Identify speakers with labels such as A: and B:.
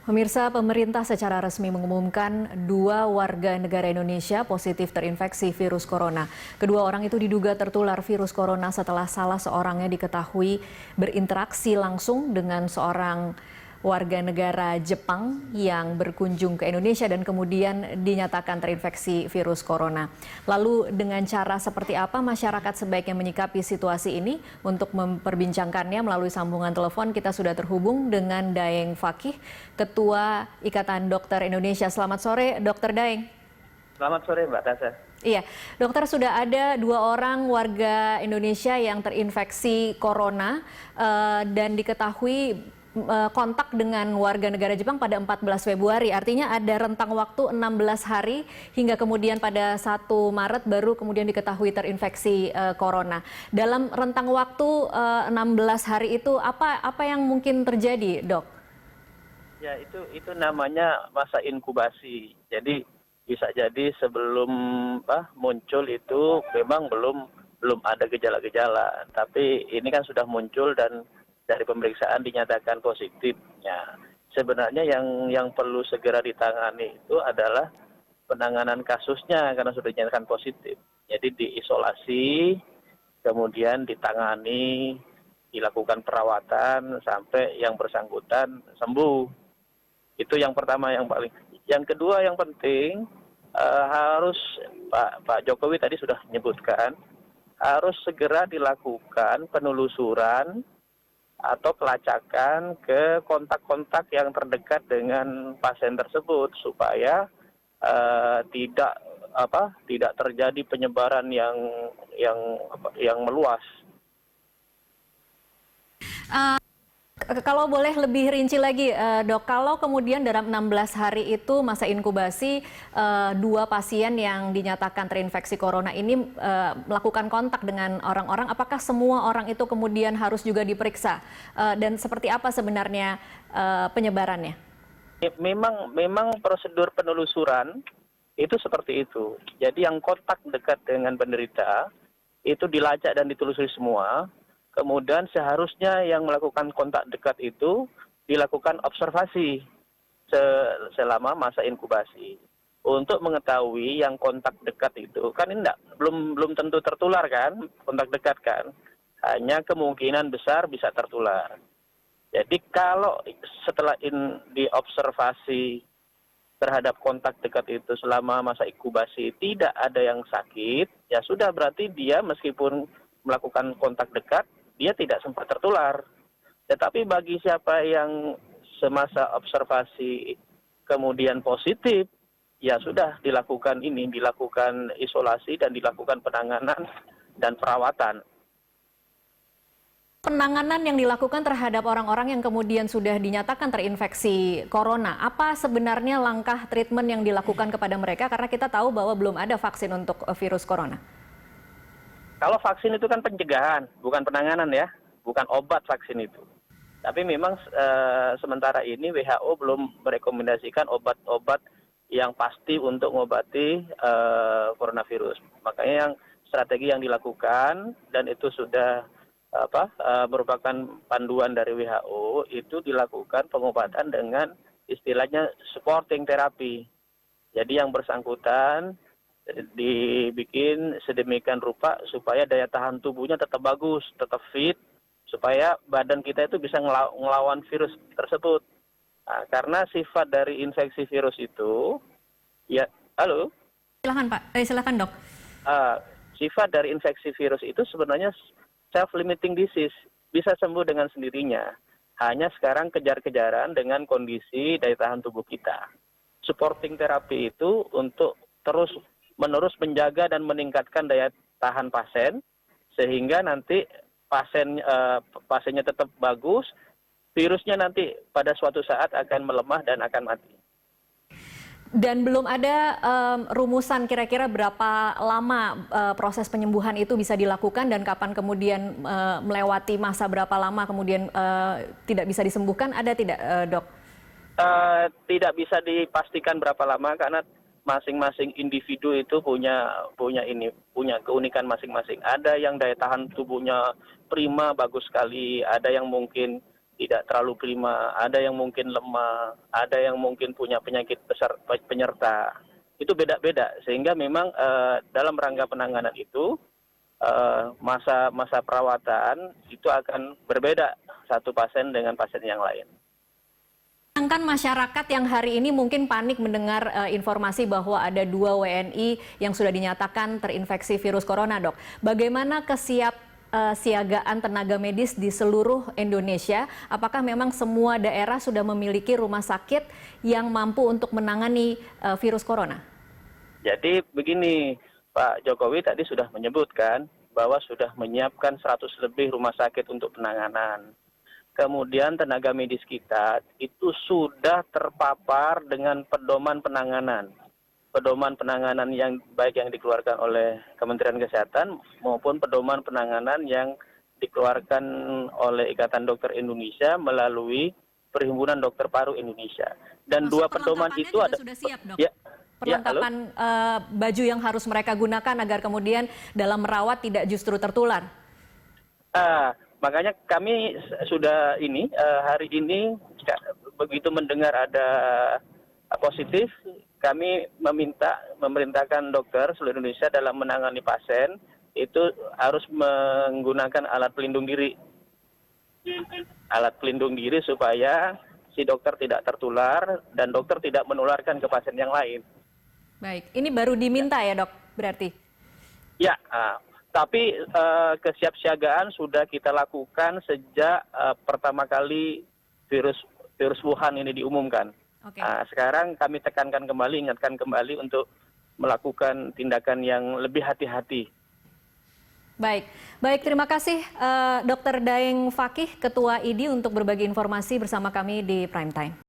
A: Pemirsa, pemerintah secara resmi mengumumkan 2 warga negara Indonesia positif terinfeksi virus corona. Kedua orang itu diduga tertular virus corona setelah salah seorangnya diketahui berinteraksi langsung dengan seorang warga negara Jepang yang berkunjung ke Indonesia dan kemudian dinyatakan terinfeksi virus corona. Lalu dengan cara seperti apa masyarakat sebaiknya menyikapi situasi ini? Untuk memperbincangkannya melalui sambungan telepon kita sudah terhubung dengan Daeng Fakih, Ketua Ikatan Dokter Indonesia. Selamat sore, Dokter Daeng.
B: Selamat sore, Mbak Tasa.
A: Iya, dokter, sudah ada 2 orang warga Indonesia yang terinfeksi corona dan diketahui kontak dengan warga negara Jepang pada 14 Februari. Artinya ada rentang waktu 16 hari hingga kemudian pada 1 Maret baru kemudian diketahui terinfeksi corona. Dalam rentang waktu 16 hari itu apa yang mungkin terjadi, Dok?
B: Ya, itu namanya masa inkubasi. Jadi bisa jadi sebelum muncul itu memang belum ada gejala-gejala, tapi ini kan sudah muncul dan dari pemeriksaan dinyatakan positif. Ya, sebenarnya yang perlu segera ditangani itu adalah penanganan kasusnya karena sudah dinyatakan positif. Jadi diisolasi, kemudian ditangani, dilakukan perawatan sampai yang bersangkutan sembuh. Itu yang pertama yang paling. Yang kedua yang penting harus Pak Jokowi tadi sudah menyebutkan harus segera dilakukan penelusuran atau pelacakan ke kontak-kontak yang terdekat dengan pasien tersebut supaya tidak terjadi penyebaran yang meluas.
A: Kalau boleh lebih rinci lagi, Dok, kalau kemudian dalam 16 hari itu masa inkubasi 2 pasien yang dinyatakan terinfeksi corona ini melakukan kontak dengan orang-orang, apakah semua orang itu kemudian harus juga diperiksa? Dan seperti apa sebenarnya penyebarannya?
B: Memang prosedur penelusuran itu seperti itu. Jadi yang kontak dekat dengan penderita itu dilacak dan ditelusuri semua. Kemudian seharusnya yang melakukan kontak dekat itu dilakukan observasi selama masa inkubasi. Untuk mengetahui yang kontak dekat itu, kan ini belum tentu tertular kan, kontak dekat kan. Hanya kemungkinan besar bisa tertular. Jadi kalau setelah diobservasi terhadap kontak dekat itu selama masa inkubasi tidak ada yang sakit, ya sudah berarti dia meskipun melakukan kontak dekat, dia tidak sempat tertular. Tetapi bagi siapa yang semasa observasi kemudian positif, ya sudah dilakukan isolasi dan dilakukan penanganan dan perawatan.
A: Penanganan yang dilakukan terhadap orang-orang yang kemudian sudah dinyatakan terinfeksi corona, apa sebenarnya langkah treatment yang dilakukan kepada mereka? Karena kita tahu bahwa belum ada vaksin untuk virus corona.
B: Kalau vaksin itu kan pencegahan, bukan penanganan ya, bukan obat vaksin itu. Tapi memang sementara ini WHO belum merekomendasikan obat-obat yang pasti untuk mengobati coronavirus. Makanya yang strategi yang dilakukan dan itu sudah merupakan panduan dari WHO itu dilakukan pengobatan dengan istilahnya supporting therapy. Jadi yang bersangkutan dibikin sedemikian rupa supaya daya tahan tubuhnya tetap bagus, tetap fit, supaya badan kita itu bisa ngelawan virus tersebut. Nah, karena sifat dari infeksi virus itu, ya, halo?
A: Silakan Pak, silakan Dok.
B: Sifat dari infeksi virus itu sebenarnya self-limiting disease, bisa sembuh dengan sendirinya. Hanya sekarang kejar-kejaran dengan kondisi daya tahan tubuh kita. Supporting therapy itu untuk terus-menerus menjaga dan meningkatkan daya tahan pasien, sehingga nanti pasiennya tetap bagus, virusnya nanti pada suatu saat akan melemah dan akan mati.
A: Dan belum ada rumusan kira-kira berapa lama proses penyembuhan itu bisa dilakukan dan kapan kemudian melewati masa berapa lama kemudian tidak bisa disembuhkan, ada tidak, Dok?
B: Tidak bisa dipastikan berapa lama karena masing-masing individu itu punya keunikan masing-masing. Ada yang daya tahan tubuhnya prima, bagus sekali. Ada yang mungkin tidak terlalu prima, ada yang mungkin lemah, ada yang mungkin punya penyakit penyerta. Itu beda-beda, sehingga memang dalam rangka penanganan itu masa perawatan itu akan berbeda satu pasien dengan pasien yang lain.
A: Sedangkan masyarakat yang hari ini mungkin panik mendengar informasi bahwa ada 2 WNI yang sudah dinyatakan terinfeksi virus corona, Dok. Bagaimana kesiapsiagaan tenaga medis di seluruh Indonesia? Apakah memang semua daerah sudah memiliki rumah sakit yang mampu untuk menangani virus corona?
B: Jadi begini, Pak Jokowi tadi sudah menyebutkan bahwa sudah menyiapkan 100 lebih rumah sakit untuk penanganan. Kemudian tenaga medis kita itu sudah terpapar dengan pedoman penanganan. Pedoman penanganan yang baik yang dikeluarkan oleh Kementerian Kesehatan maupun pedoman penanganan yang dikeluarkan oleh Ikatan Dokter Indonesia melalui Perhimpunan Dokter Paru Indonesia. Dan
A: Maksud
B: dua pedoman itu ada
A: sudah siap, Dok?
B: Ya,
A: Perlengkapan baju yang harus mereka gunakan agar kemudian dalam merawat tidak justru tertular.
B: Makanya kami sudah hari ini begitu mendengar ada positif, kami memerintahkan dokter seluruh Indonesia dalam menangani pasien itu harus menggunakan alat pelindung diri. Alat pelindung diri supaya si dokter tidak tertular dan dokter tidak menularkan ke pasien yang lain.
A: Baik, ini baru diminta ya, Dok, berarti?
B: Ya, tapi kesiapsiagaan sudah kita lakukan sejak pertama kali virus Wuhan ini diumumkan.
A: Oke.
B: Sekarang kami tekankan kembali, ingatkan kembali untuk melakukan tindakan yang lebih hati-hati.
A: Baik, terima kasih Dr. Daeng Fakih, Ketua IDI untuk berbagi informasi bersama kami di Prime Time.